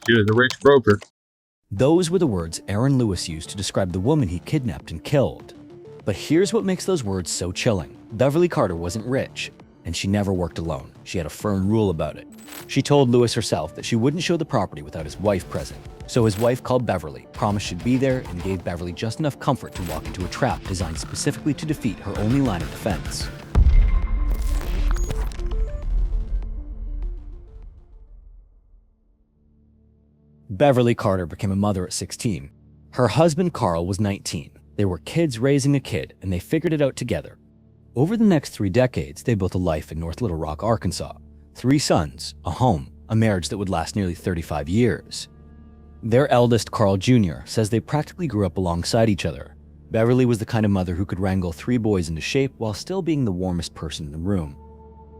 She was a rich broker. Those were the words Aaron Lewis used to describe the woman he kidnapped and killed. But here's what makes those words so chilling. Beverly Carter wasn't rich, and she never worked alone. She had a firm rule about it. She told Lewis herself that she wouldn't show the property without his wife present. So his wife called Beverly, promised she'd be there, and gave Beverly just enough comfort to walk into a trap designed specifically to defeat her only line of defense. Beverly Carter became a mother at 16. Her husband Carl was 19. They were kids raising a kid, and they figured it out together. Over the next 3 decades, they built a life in North Little Rock, Arkansas. 3 sons, a home, a marriage that would last nearly 35 years. Their eldest, Carl Jr., says they practically grew up alongside each other. Beverly was the kind of mother who could wrangle 3 boys into shape while still being the warmest person in the room.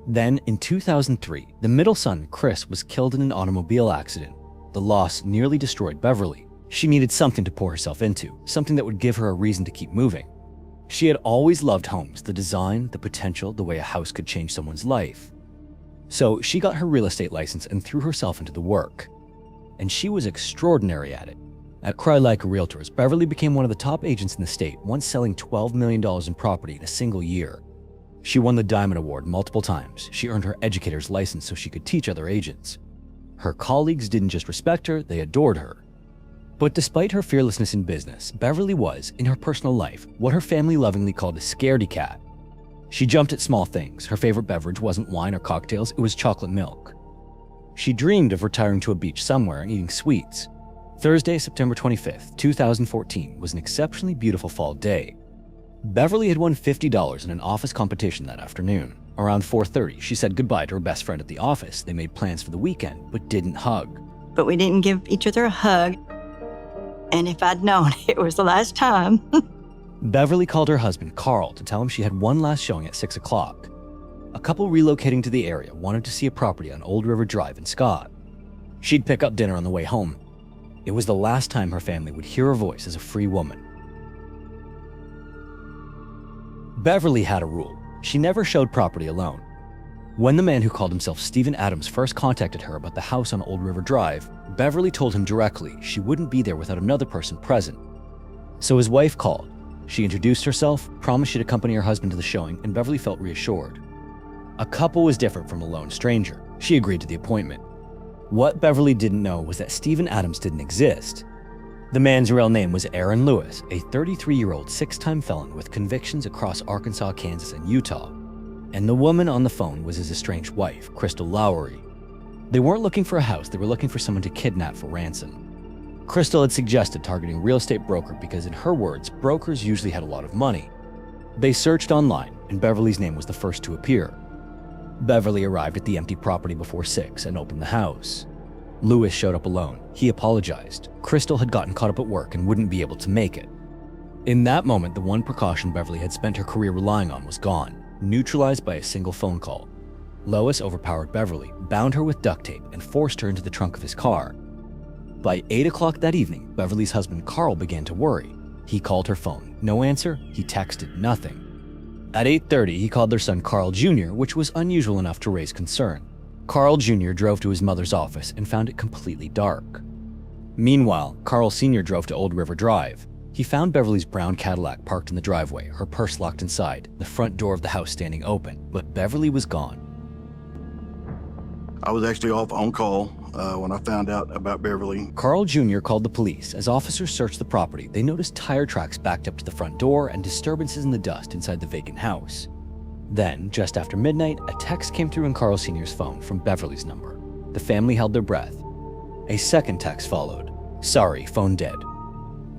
Then, in 2003, the middle son, Chris, was killed in an automobile accident. The loss nearly destroyed Beverly. She needed something to pour herself into, something that would give her a reason to keep moving. She had always loved homes, the design, the potential, the way a house could change someone's life. So she got her real estate license and threw herself into the work. And she was extraordinary at it. At Cry Like a Realtors, Beverly became one of the top agents in the state, once selling $12 million in property in a single year. She won the Diamond Award multiple times. She earned her educator's license so she could teach other agents. Her colleagues didn't just respect her, they adored her. But despite her fearlessness in business, Beverly was, in her personal life, what her family lovingly called a scaredy cat. She jumped at small things. Her favorite beverage wasn't wine or cocktails, it was chocolate milk. She dreamed of retiring to a beach somewhere and eating sweets. Thursday, September 25th, 2014 was an exceptionally beautiful fall day. Beverly had won $50 in an office competition that afternoon. Around 4:30, she said goodbye to her best friend at the office. They made plans for the weekend, but didn't hug. But we didn't give each other a hug. And if I'd known it was the last time. Beverly called her husband, Carl, to tell him she had one last showing at 6 o'clock. A couple relocating to the area wanted to see a property on Old River Drive in Scott. She'd pick up dinner on the way home. It was the last time her family would hear her voice as a free woman. Beverly had a rule. She never showed property alone. When the man who called himself Stephen Adams first contacted her about the house on Old River Drive, Beverly told him directly she wouldn't be there without another person present. So his wife called. She introduced herself, promised she'd accompany her husband to the showing, and Beverly felt reassured. A couple was different from a lone stranger. She agreed to the appointment. What Beverly didn't know was that Stephen Adams didn't exist. The man's real name was Aaron Lewis, a 33-year-old 6-time felon with convictions across Arkansas, Kansas, and Utah. And the woman on the phone was his estranged wife, Crystal Lowry. They weren't looking for a house, they were looking for someone to kidnap for ransom. Crystal had suggested targeting real estate broker because, in her words, brokers usually had a lot of money. They searched online, and Beverly's name was the first to appear. Beverly arrived at the empty property before 6 and opened the house. Lewis showed up alone. He apologized. Crystal had gotten caught up at work and wouldn't be able to make it. In that moment, the one precaution Beverly had spent her career relying on was gone, neutralized by a single phone call. Lewis overpowered Beverly, bound her with duct tape, and forced her into the trunk of his car. By 8 o'clock that evening, Beverly's husband Carl began to worry. He called her phone. No answer. He texted nothing. At 8:30, he called their son Carl Jr., which was unusual enough to raise concern. Carl Jr. drove to his mother's office and found it completely dark. Meanwhile, Carl Sr. drove to Old River Drive. He found Beverly's brown Cadillac parked in the driveway, her purse locked inside, the front door of the house standing open, but Beverly was gone. I was actually off on call when I found out about Beverly. Carl Jr. called the police. As officers searched the property, they noticed tire tracks backed up to the front door and disturbances in the dust inside the vacant house. Then, just after midnight, a text came through on Carl Sr.'s phone from Beverly's number. The family held their breath. A second text followed. "Sorry, phone dead."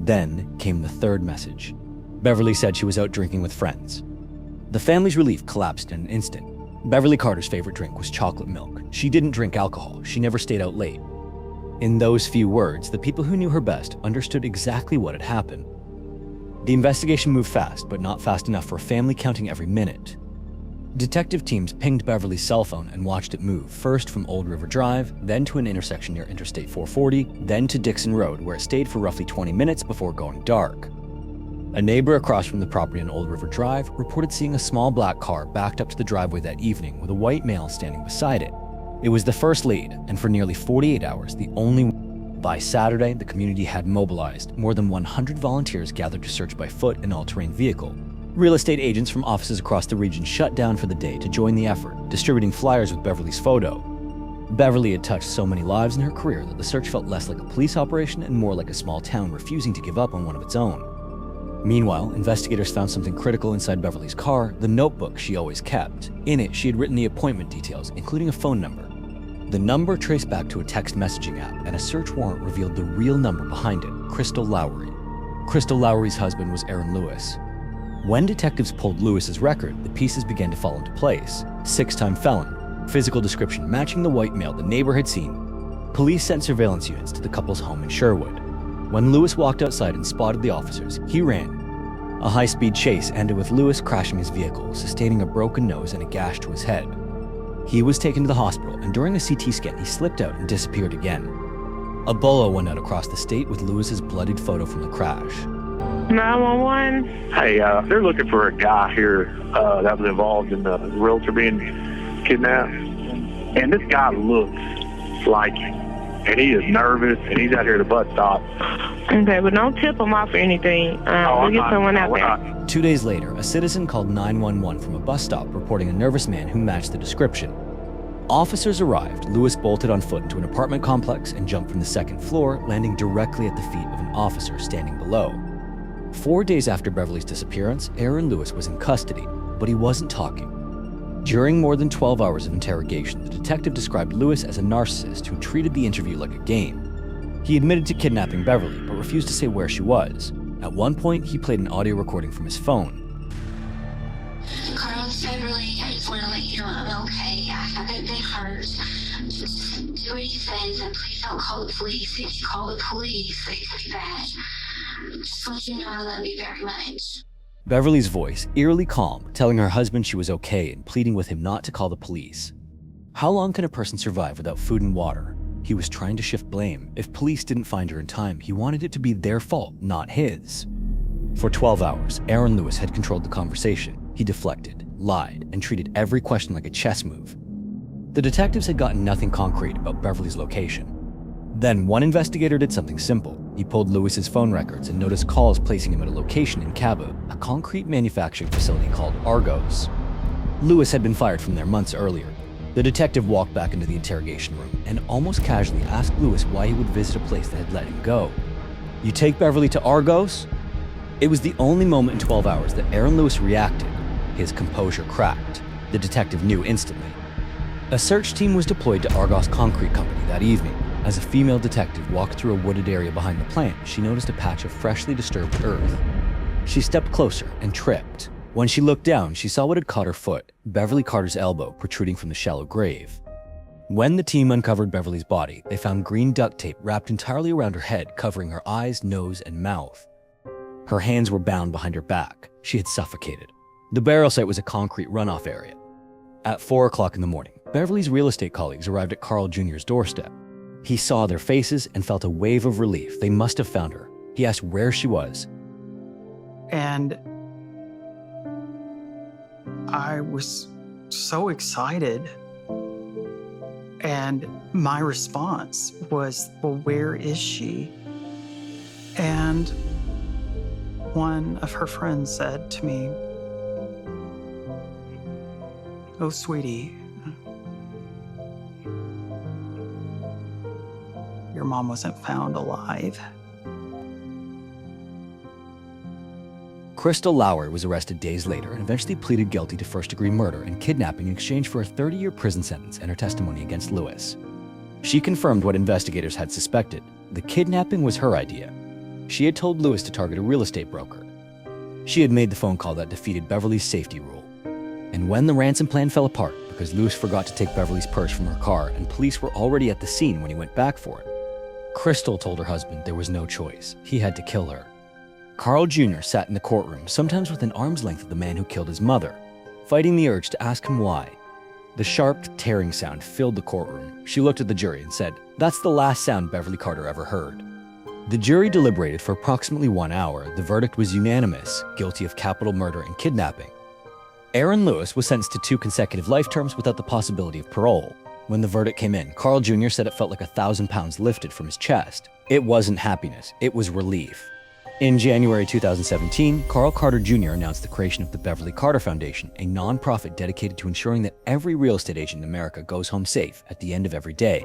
Then came the third message. Beverly said she was out drinking with friends. The family's relief collapsed in an instant. Beverly Carter's favorite drink was chocolate milk. She didn't drink alcohol. She never stayed out late. In those few words, the people who knew her best understood exactly what had happened. The investigation moved fast, but not fast enough for a family counting every minute. Detective teams pinged Beverly's cell phone and watched it move, first from Old River Drive, then to an intersection near Interstate 440, then to Dixon Road, where it stayed for roughly 20 minutes before going dark. A neighbor across from the property on Old River Drive reported seeing a small black car backed up to the driveway that evening with a white male standing beside it. It was the first lead, and for nearly 48 hours, the only one. By Saturday, the community had mobilized. More than 100 volunteers gathered to search by foot and all-terrain vehicle. Real estate agents from offices across the region shut down for the day to join the effort, distributing flyers with Beverly's photo. Beverly had touched so many lives in her career that the search felt less like a police operation and more like a small town refusing to give up on one of its own. Meanwhile, investigators found something critical inside Beverly's car, the notebook she always kept. In it, she had written the appointment details, including a phone number. The number traced back to a text messaging app, and a search warrant revealed the real number behind it, Crystal Lowry. Crystal Lowry's husband was Aaron Lewis. When detectives pulled Lewis's record, the pieces began to fall into place. 6-time felon, physical description matching the white male the neighbor had seen. Police sent surveillance units to the couple's home in Sherwood. When Lewis walked outside and spotted the officers, he ran. A high-speed chase ended with Lewis crashing his vehicle, sustaining a broken nose and a gash to his head. He was taken to the hospital, and during a CT scan, he slipped out and disappeared again. A bolo went out across the state with Lewis's bloodied photo from the crash. 911. Hey, they're looking for a guy here that was involved in the realtor being kidnapped. And this guy looks like him. And he is nervous, and he's out here at the bus stop. Okay, but don't tip him off or anything. We'll get someone out there. 2 days later, a citizen called 911 from a bus stop reporting a nervous man who matched the description. Officers arrived. Lewis bolted on foot into an apartment complex and jumped from the second floor, landing directly at the feet of an officer standing below. 4 days after Beverly's disappearance, Aaron Lewis was in custody, but he wasn't talking. During more than 12 hours of interrogation, the detective described Lewis as a narcissist who treated the interview like a game. He admitted to kidnapping Beverly, but refused to say where she was. At one point, he played an audio recording from his phone. Carl, it's Beverly. I just want to let you know I'm okay. I think they hurt. Just do what he says, and please don't call the police. If you call the police, it could be bad. Just let you know I love you very much. Beverly's voice, eerily calm, telling her husband she was okay and pleading with him not to call the police. How long can a person survive without food and water? He was trying to shift blame. If police didn't find her in time, he wanted it to be their fault, not his. For 12 hours, Aaron Lewis had controlled the conversation. He deflected, lied, and treated every question like a chess move. The detectives had gotten nothing concrete about Beverly's location. Then one investigator did something simple. He pulled Lewis's phone records and noticed calls placing him at a location in Cabo, a concrete manufacturing facility called Argos. Lewis had been fired from there months earlier. The detective walked back into the interrogation room and almost casually asked Lewis why he would visit a place that had let him go. "You take Beverly to Argos?" It was the only moment in 12 hours that Aaron Lewis reacted. His composure cracked. The detective knew instantly. A search team was deployed to Argos Concrete Company that evening. As a female detective walked through a wooded area behind the plant, she noticed a patch of freshly disturbed earth. She stepped closer and tripped. When she looked down, she saw what had caught her foot, Beverly Carter's elbow protruding from the shallow grave. When the team uncovered Beverly's body, they found green duct tape wrapped entirely around her head, covering her eyes, nose, and mouth. Her hands were bound behind her back. She had suffocated. The burial site was a concrete runoff area. At 4 o'clock in the morning, Beverly's real estate colleagues arrived at Carl Jr.'s doorstep. He saw their faces and felt a wave of relief. They must have found her. He asked where she was. And I was so excited. And my response was, well, where is she? And one of her friends said to me, "Oh, sweetie, your mom wasn't found alive." Crystal Lowry was arrested days later and eventually pleaded guilty to first-degree murder and kidnapping in exchange for a 30-year prison sentence and her testimony against Lewis. She confirmed what investigators had suspected. The kidnapping was her idea. She had told Lewis to target a real estate broker. She had made the phone call that defeated Beverly's safety rule. And when the ransom plan fell apart because Lewis forgot to take Beverly's purse from her car and police were already at the scene when he went back for it, Crystal told her husband there was no choice. He had to kill her. Carl Jr. sat in the courtroom, sometimes within arm's length of the man who killed his mother, fighting the urge to ask him why. The sharp, tearing sound filled the courtroom. She looked at the jury and said, "That's the last sound Beverly Carter ever heard." The jury deliberated for approximately 1 hour. The verdict was unanimous, guilty of capital murder and kidnapping. Aaron Lewis was sentenced to 2 consecutive life terms without the possibility of parole. When the verdict came in, Carl Jr. said it felt like 1,000 pounds lifted from his chest. It wasn't happiness, it was relief. In January 2017, Carl Carter Jr. announced the creation of the Beverly Carter Foundation, a nonprofit dedicated to ensuring that every real estate agent in America goes home safe at the end of every day.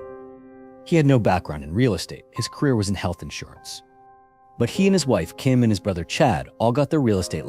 He had no background in real estate. His career was in health insurance. But he and his wife, Kim, and his brother, Chad, all got their real estate